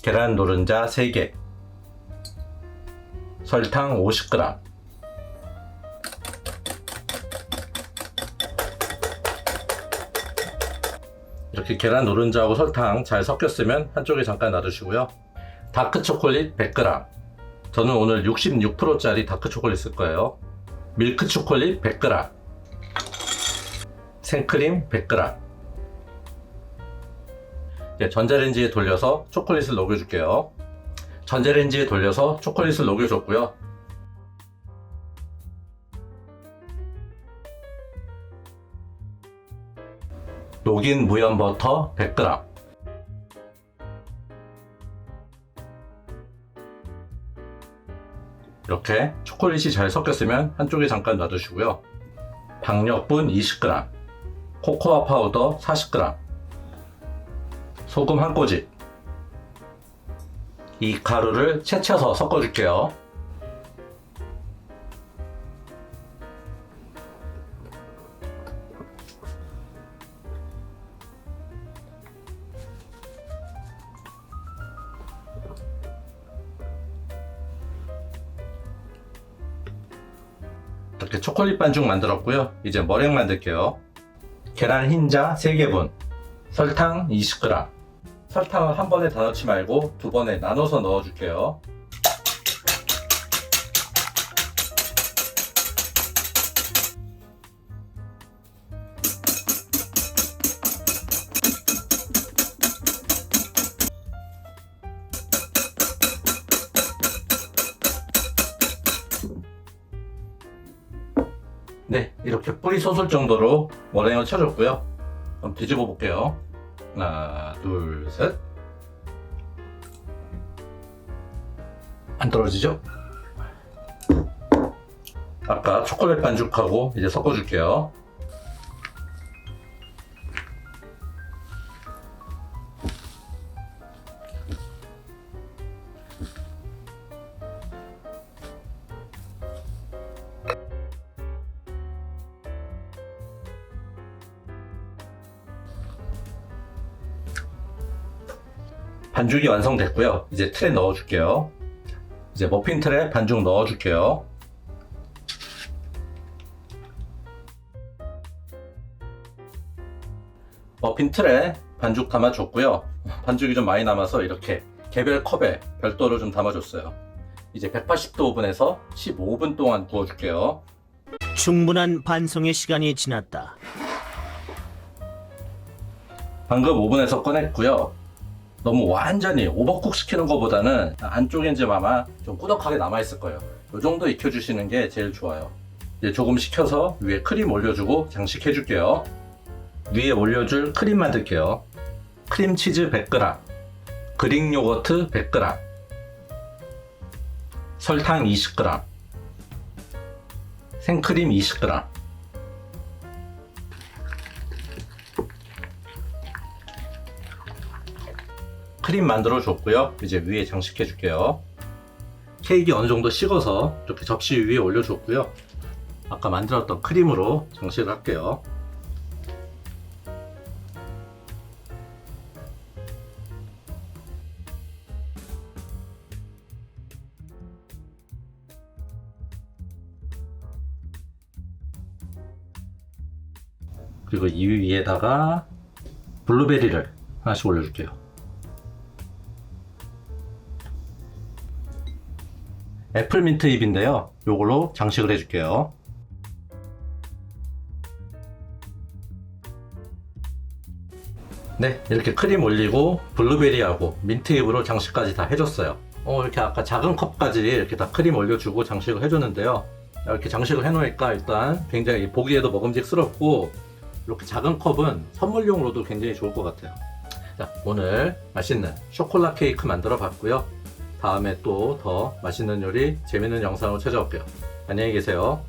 계란 노른자 3개, 설탕 50g, 이렇게 계란 노른자하고 설탕 잘 섞였으면 한쪽에 잠깐 놔두시고요. 다크 초콜릿 100g, 저는 오늘 66%짜리 다크 초콜릿 쓸 거예요. 밀크 초콜릿 100g, 생크림 100g. 이제 전자레인지에 돌려서 초콜릿을 녹여줄게요. 전자레인지에 돌려서 초콜릿을 녹여줬고요. 녹인 무염 버터 100g, 이렇게 초콜릿이 잘 섞였으면 한쪽에 잠깐 놔두시고요. 박력분 20g, 코코아 파우더 40g, 소금 한 꼬집, 이 가루를 채쳐서 섞어줄게요. 이렇게 초콜릿 반죽 만들었고요. 이제 머랭 만들게요. 계란 흰자 3개분, 설탕 20g. 설탕을 한 번에 다 넣지 말고 2번에 나눠서 넣어줄게요. 네, 이렇게 뿌리 솟을 정도로 머랭을 쳐줬고요. 그럼 뒤집어 볼게요. 하나, 둘, 셋. 안 떨어지죠? 아까 초콜릿 반죽하고 이제 섞어줄게요. 반죽이 완성됐고요. 이제 틀에 넣어줄게요. 이제 머핀 틀에 반죽 넣어줄게요. 머핀 틀에 반죽 담아줬고요. 반죽이 좀 많이 남아서 이렇게 개별 컵에 별도로 좀 담아줬어요. 이제 180도 오븐에서 15분 동안 구워줄게요. 충분한 반송의 시간이 지났다. 방금 오븐에서 꺼냈고요. 너무 완전히 오버쿡 시키는 것보다는 안쪽에 이제 아마 좀 꾸덕하게 남아있을 거예요. 이 정도 익혀주시는 게 제일 좋아요. 이제 조금 식혀서 위에 크림 올려주고 장식해 줄게요. 위에 올려줄 크림 만들게요. 크림치즈 100g, 그릭 요거트 100g, 설탕 20g, 생크림 20g. 크림 만들어 줬고요. 이제 위에 장식해 줄게요. 케이크 어느 정도 식어서 이렇게 접시 위에 올려 줬고요. 아까 만들었던 크림으로 장식을 할게요. 그리고 이 위에다가 블루베리를 하나씩 올려줄게요. 애플민트 잎인데요. 요걸로 장식을 해줄게요. 네, 이렇게 크림 올리고 블루베리하고 민트잎으로 장식까지 다 해줬어요. 이렇게 아까 작은 컵까지 이렇게 다 크림 올려주고 장식을 해줬는데요. 이렇게 장식을 해놓으니까 일단 굉장히 보기에도 먹음직스럽고, 이렇게 작은 컵은 선물용으로도 굉장히 좋을 것 같아요. 자, 오늘 맛있는 쇼콜라 케이크 만들어 봤고요. 다음에 또 더 맛있는 요리, 재밌는 영상으로 찾아올게요. 안녕히 계세요.